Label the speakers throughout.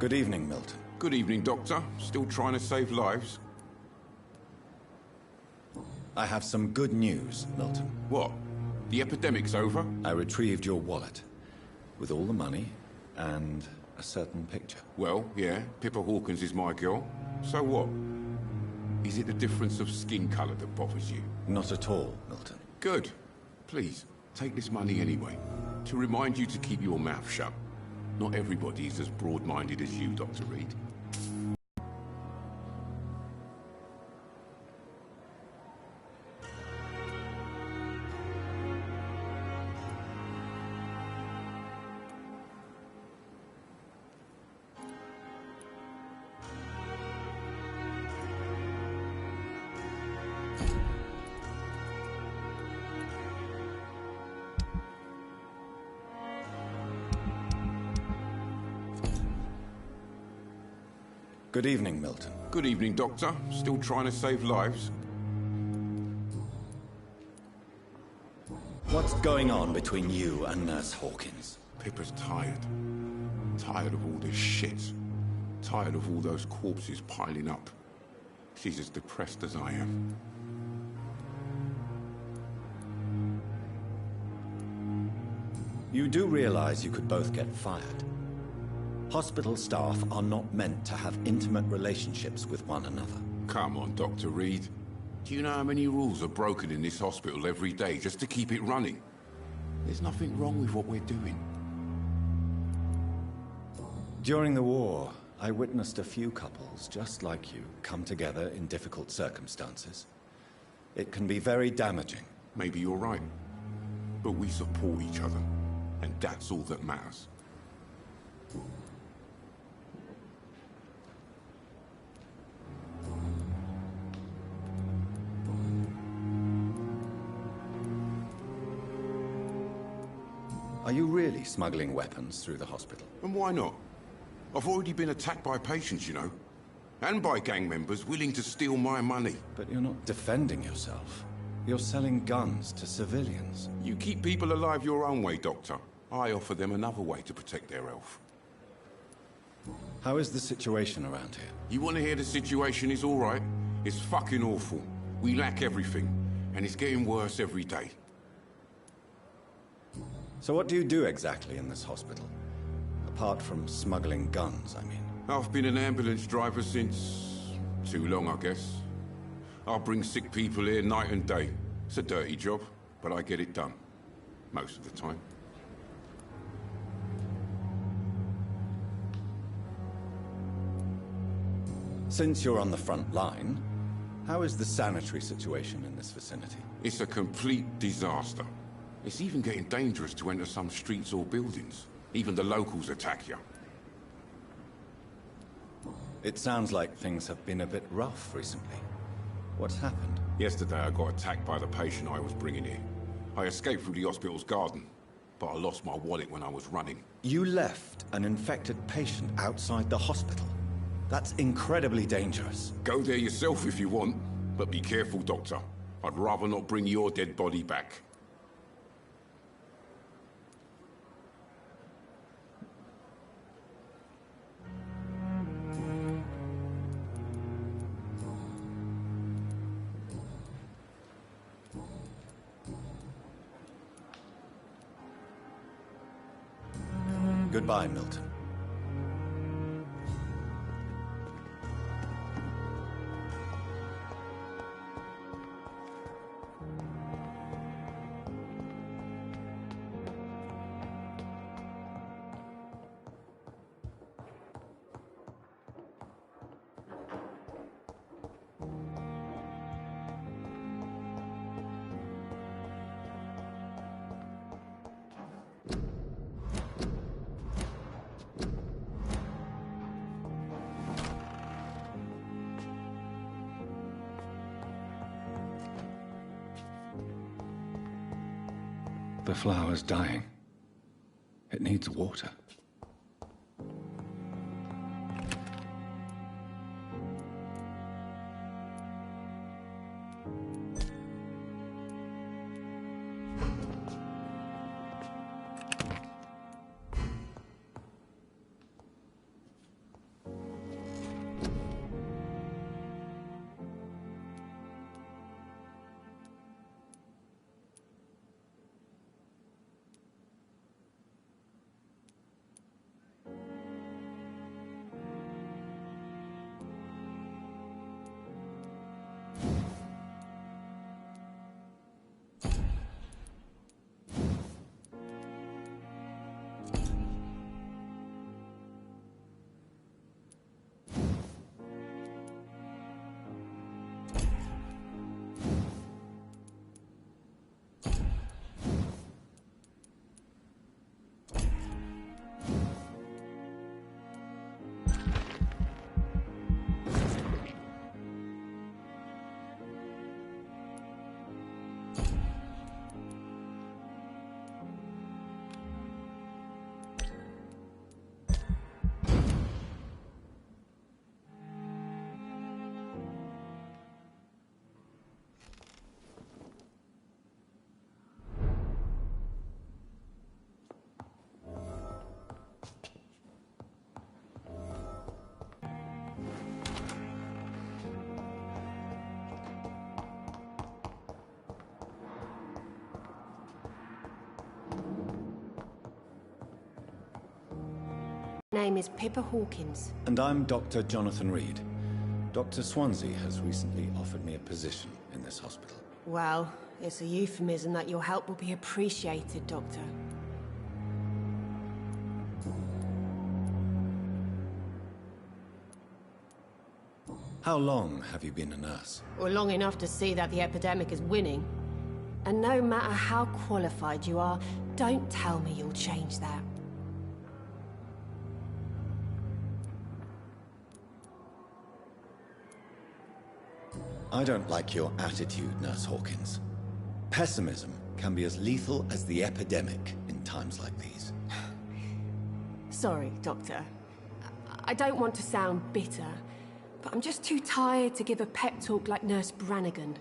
Speaker 1: Good evening, Milton.
Speaker 2: Good evening, Doctor. Still trying to save lives?
Speaker 1: I have some good news, Milton.
Speaker 2: What? The epidemic's over?
Speaker 1: I retrieved your wallet, with all the money and a certain picture.
Speaker 2: Well, yeah, Pippa Hawkins is my girl. So what? Is it the difference of skin color that bothers you?
Speaker 1: Not at all, Milton.
Speaker 2: Good. Please, take this money anyway. To remind you to keep your mouth shut. Not everybody is as broad-minded as you, Dr. Reed.
Speaker 1: Good evening, Milton.
Speaker 2: Good evening, Doctor. Still trying to save lives?
Speaker 1: What's going on between you and Nurse Hawkins?
Speaker 2: Pippa's tired. Tired of all this shit. Tired of all those corpses piling up. She's as depressed as I am.
Speaker 1: You do realize you could both get fired. Hospital staff are not meant to have intimate relationships with one another.
Speaker 2: Come on, Dr. Reed. Do you know how many rules are broken in this hospital every day just to keep it running? There's nothing wrong with what we're doing.
Speaker 1: During the war, I witnessed a few couples just like you come together in difficult circumstances. It can be very damaging.
Speaker 2: Maybe you're right. But we support each other, and that's all that matters.
Speaker 1: Are you really smuggling weapons through the hospital?
Speaker 2: And why not? I've already been attacked by patients, you know. And by gang members willing to steal my money.
Speaker 1: But you're not defending yourself. You're selling guns to civilians.
Speaker 2: You keep people alive your own way, Doctor. I offer them another way to protect their health.
Speaker 1: How is the situation around here?
Speaker 2: You want to hear the situation is all right? It's fucking awful. We lack everything. And it's getting worse every day.
Speaker 1: So what do you do exactly in this hospital? Apart from smuggling guns, I mean.
Speaker 2: I've been an ambulance driver since... too long, I guess. I'll bring sick people here night and day. It's a dirty job, but I get it done. Most of the time.
Speaker 1: Since you're on the front line, how is the sanitary situation in this vicinity?
Speaker 2: It's a complete disaster. It's even getting dangerous to enter some streets or buildings. Even the locals attack you.
Speaker 1: It sounds like things have been a bit rough recently. What's happened?
Speaker 2: Yesterday I got attacked by the patient I was bringing here. I escaped through the hospital's garden, but I lost my wallet when I was running.
Speaker 1: You left an infected patient outside the hospital? That's incredibly dangerous.
Speaker 2: Go there yourself if you want, but be careful, Doctor. I'd rather not bring your dead body back.
Speaker 1: Goodbye, Milton. The flower's dying. It needs water.
Speaker 3: Name is Pippa Hawkins.
Speaker 1: And I'm Dr. Jonathan Reed. Dr. Swansea has recently offered me a position in this hospital.
Speaker 3: Well, it's a euphemism that your help will be appreciated, Doctor.
Speaker 1: How long have you been a nurse?
Speaker 3: Well, long enough to see that the epidemic is winning. And no matter how qualified you are, don't tell me you'll change that.
Speaker 1: I don't like your attitude, Nurse Hawkins. Pessimism can be as lethal as the epidemic in times like these.
Speaker 3: Sorry, Doctor. I don't want to sound bitter, but I'm just too tired to give a pep talk like Nurse Brannigan.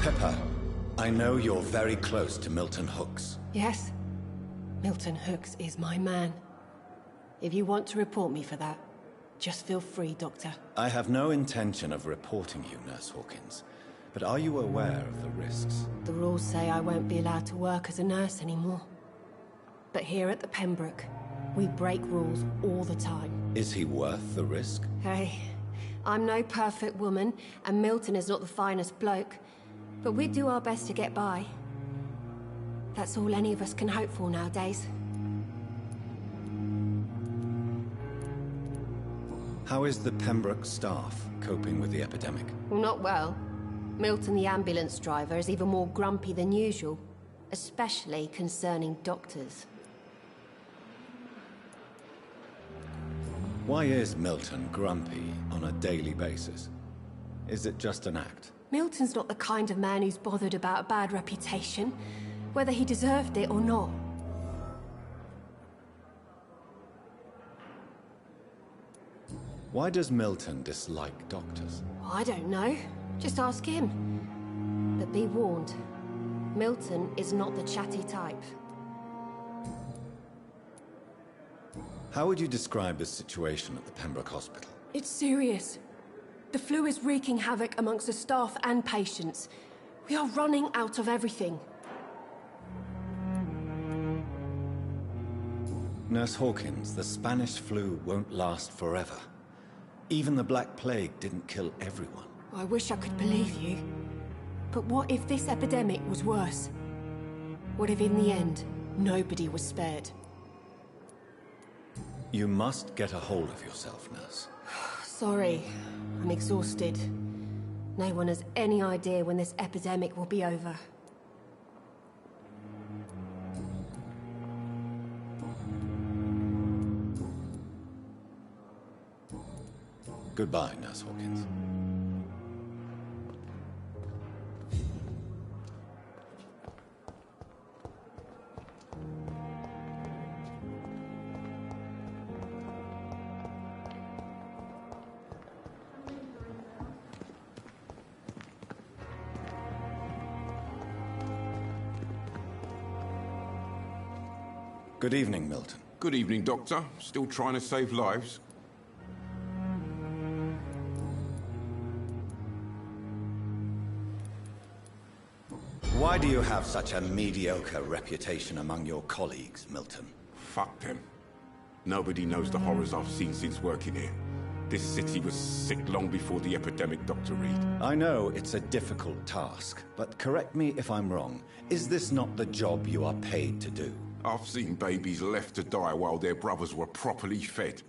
Speaker 1: Pepper, I know you're very close to Milton Hooks.
Speaker 3: Yes, Milton Hooks is my man. If you want to report me for that, just feel free, Doctor.
Speaker 1: I have no intention of reporting you, Nurse Hawkins. But are you aware of the risks?
Speaker 3: The rules say I won't be allowed to work as a nurse anymore. But here at the Pembroke, we break rules all the time.
Speaker 1: Is he worth the risk?
Speaker 3: Hey, I'm no perfect woman, and Milton is not the finest bloke. But we do our best to get by. That's all any of us can hope for nowadays.
Speaker 1: How is the Pembroke staff coping with the epidemic?
Speaker 3: Well, not well. Milton, the ambulance driver, is even more grumpy than usual, especially concerning doctors.
Speaker 1: Why is Milton grumpy on a daily basis? Is it just an act?
Speaker 3: Milton's not the kind of man who's bothered about a bad reputation, whether he deserved it or not.
Speaker 1: Why does Milton dislike doctors?
Speaker 3: I don't know. Just ask him. But be warned, Milton is not the chatty type.
Speaker 1: How would you describe the situation at the Pembroke Hospital?
Speaker 3: It's serious. The flu is wreaking havoc amongst the staff and patients. We are running out of everything.
Speaker 1: Nurse Hawkins, the Spanish flu won't last forever. Even the Black Plague didn't kill everyone.
Speaker 3: I wish I could believe you. But what if this epidemic was worse? What if in the end, nobody was spared?
Speaker 1: You must get a hold of yourself, nurse.
Speaker 3: Sorry, I'm exhausted. No one has any idea when this epidemic will be over.
Speaker 1: Goodbye, Nurse Hawkins. Good evening, Milton.
Speaker 2: Good evening, Doctor. Still trying to save lives?
Speaker 1: Why do you have such a mediocre reputation among your colleagues, Milton?
Speaker 2: Fuck them. Nobody knows the horrors I've seen since working here. This city was sick long before the epidemic, Dr. Reed.
Speaker 1: I know it's a difficult task, but correct me if I'm wrong. Is this not the job you are paid to do?
Speaker 2: I've seen babies left to die while their brothers were properly fed.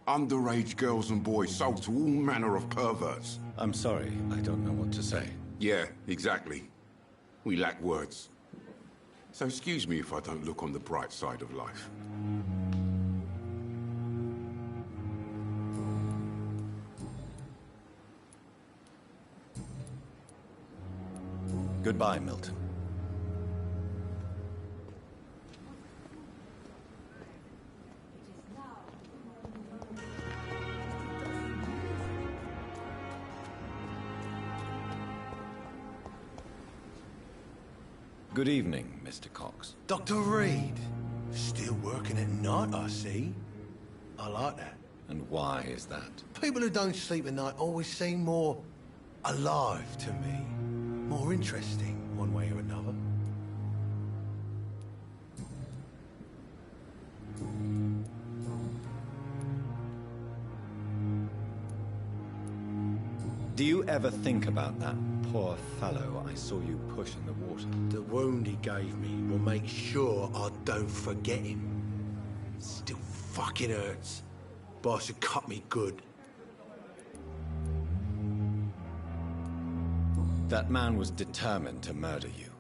Speaker 2: Underage girls and boys sold to all manner of perverts.
Speaker 1: I'm sorry, I don't know what to say.
Speaker 2: Yeah, exactly. We lack words. So excuse me if I don't look on the bright side of life.
Speaker 1: Goodbye, Milton. Good evening, Mr. Cox.
Speaker 4: Dr. Reed. Still working at night, I see. I like that.
Speaker 1: And why is that?
Speaker 4: People who don't sleep at night always seem more alive to me. More interesting, one way or another.
Speaker 1: Do you ever think about that poor fellow I saw you push in the water?
Speaker 4: The wound he gave me will make sure I don't forget him. Still fucking hurts. Boss had cut me good.
Speaker 1: That man was determined to murder you.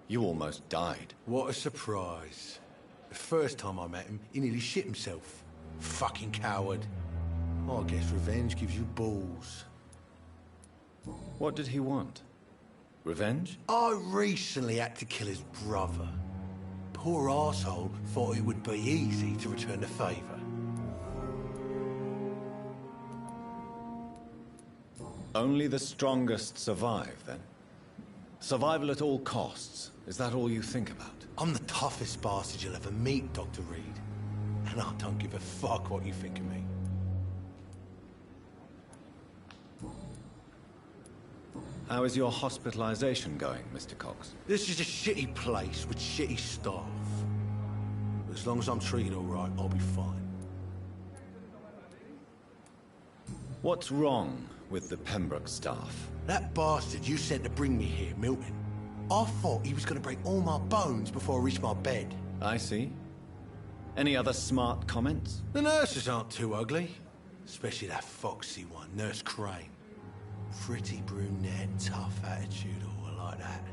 Speaker 1: You almost died.
Speaker 4: What a surprise. The first time I met him, he nearly shit himself. Fucking coward. I guess revenge gives you balls.
Speaker 1: What did he want? Revenge?
Speaker 4: I recently had to kill his brother. Poor arsehole thought it would be easy to return the favour.
Speaker 1: Only the strongest survive, then? Survival at all costs. Is that all you think about?
Speaker 4: I'm the toughest bastard you'll ever meet, Dr. Reed. And I don't give a fuck what you think of me.
Speaker 1: How is your hospitalization going, Mr. Cox?
Speaker 4: This is a shitty place with shitty staff. As long as I'm treated all right, I'll be fine.
Speaker 1: What's wrong with the Pembroke staff?
Speaker 4: That bastard you sent to bring me here, Milton, I thought he was going to break all my bones before I reached my bed.
Speaker 1: I see. Any other smart comments?
Speaker 4: The nurses aren't too ugly. Especially that foxy one, Nurse Crane. Pretty brunette, tough attitude, all like that.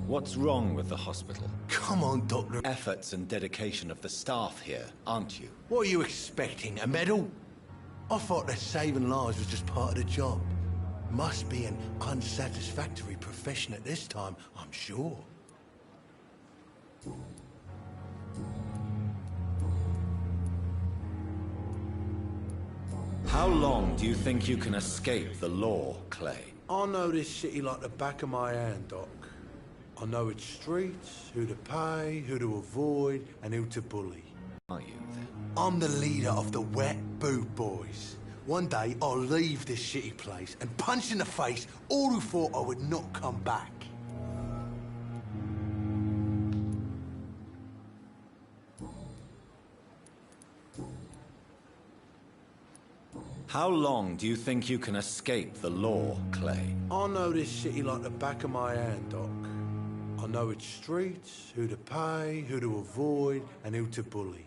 Speaker 1: What's wrong with the hospital?
Speaker 4: Come on, Doctor.
Speaker 1: Efforts and dedication of the staff here, aren't you?
Speaker 4: What are you expecting, a medal? I thought that saving lives was just part of the job. Must be an unsatisfactory profession at this time, I'm sure.
Speaker 1: How long do you think you can escape the law, Clay?
Speaker 4: I know this city like the back of my hand, Doc. I know its streets, who to pay, who to avoid, and who to bully.
Speaker 1: Are you, then?
Speaker 4: I'm the leader of the Wet Boot Boys. One day, I'll leave this shitty place and punch in the face all who thought I would not come back.
Speaker 1: How long do you think you can escape the law, Clay?
Speaker 4: I know this city like the back of my hand, Doc. I know its streets, who to pay, who to avoid, and who to bully.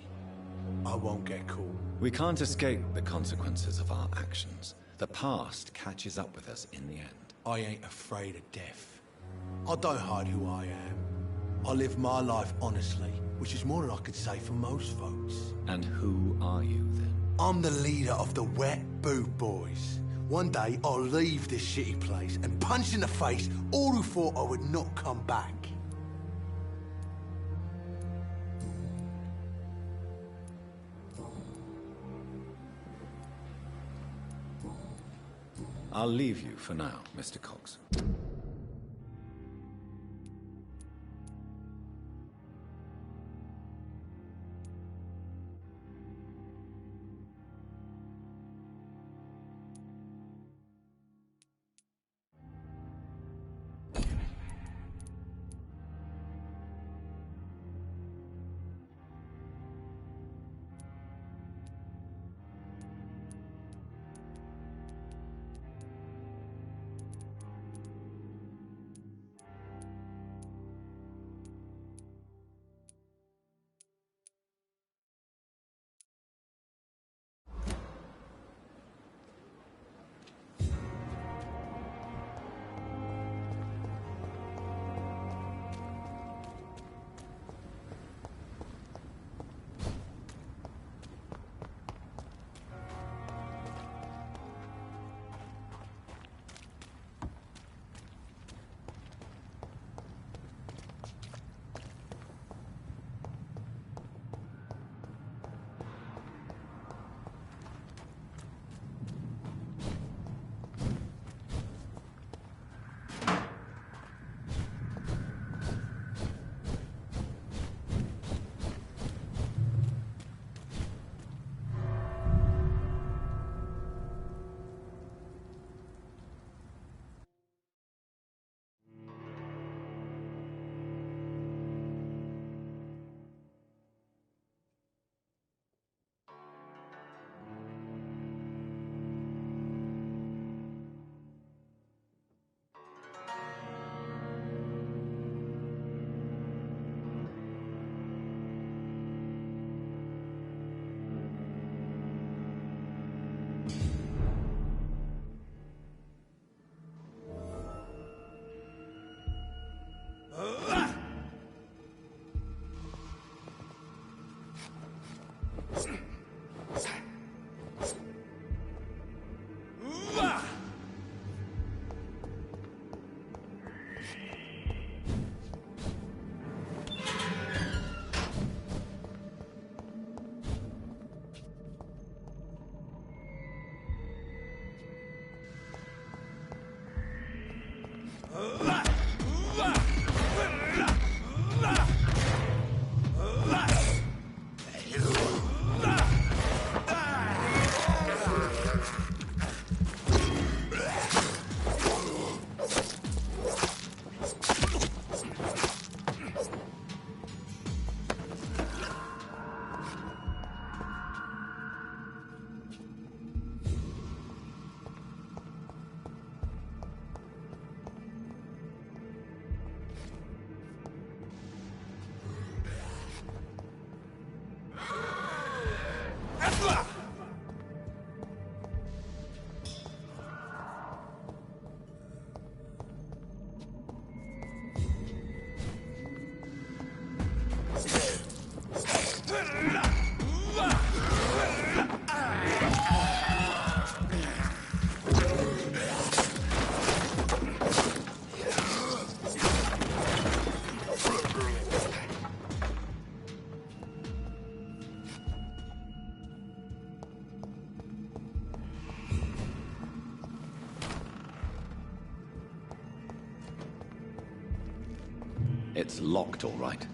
Speaker 4: I won't get caught.
Speaker 1: We can't escape the consequences of our actions. The past catches up with us in the end.
Speaker 4: I ain't afraid of death. I don't hide who I am. I live my life honestly, which is more than I could say for most folks.
Speaker 1: And who are you, then?
Speaker 4: I'm the leader of the Wet Boot Boys. One day, I'll leave this shitty place and punch in the face all who thought I would not come back.
Speaker 1: I'll leave you for now, Mr. Cox. It's locked, all right.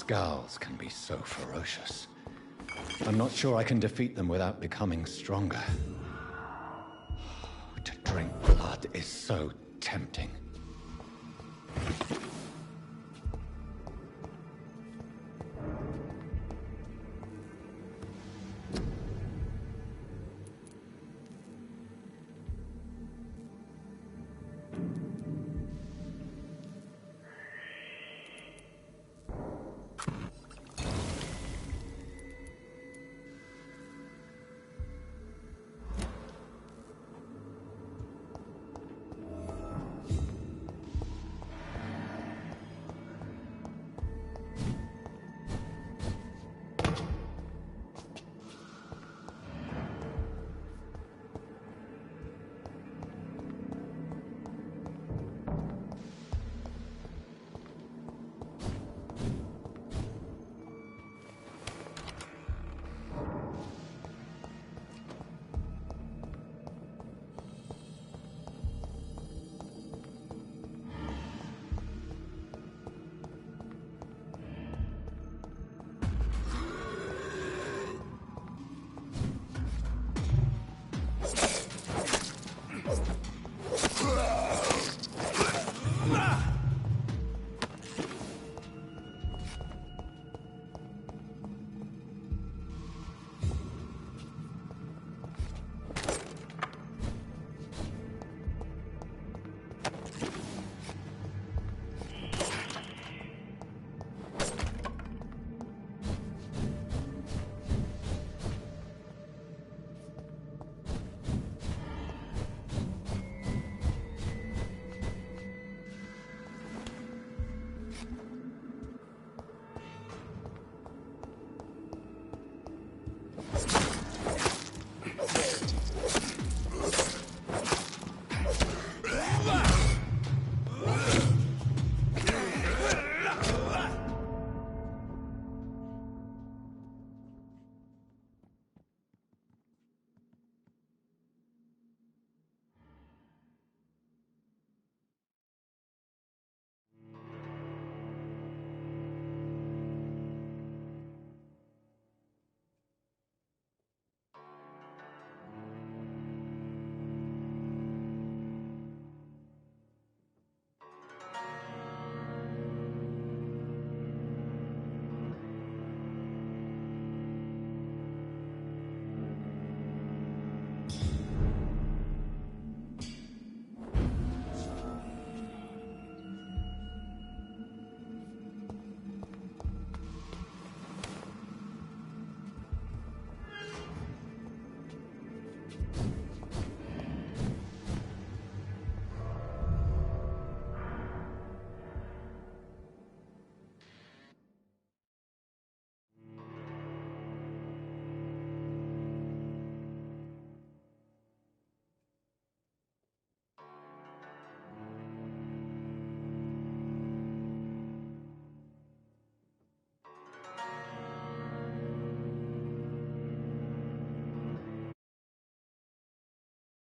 Speaker 1: Skulls can be so ferocious. I'm not sure I can defeat them without becoming stronger. To drink blood is so tempting.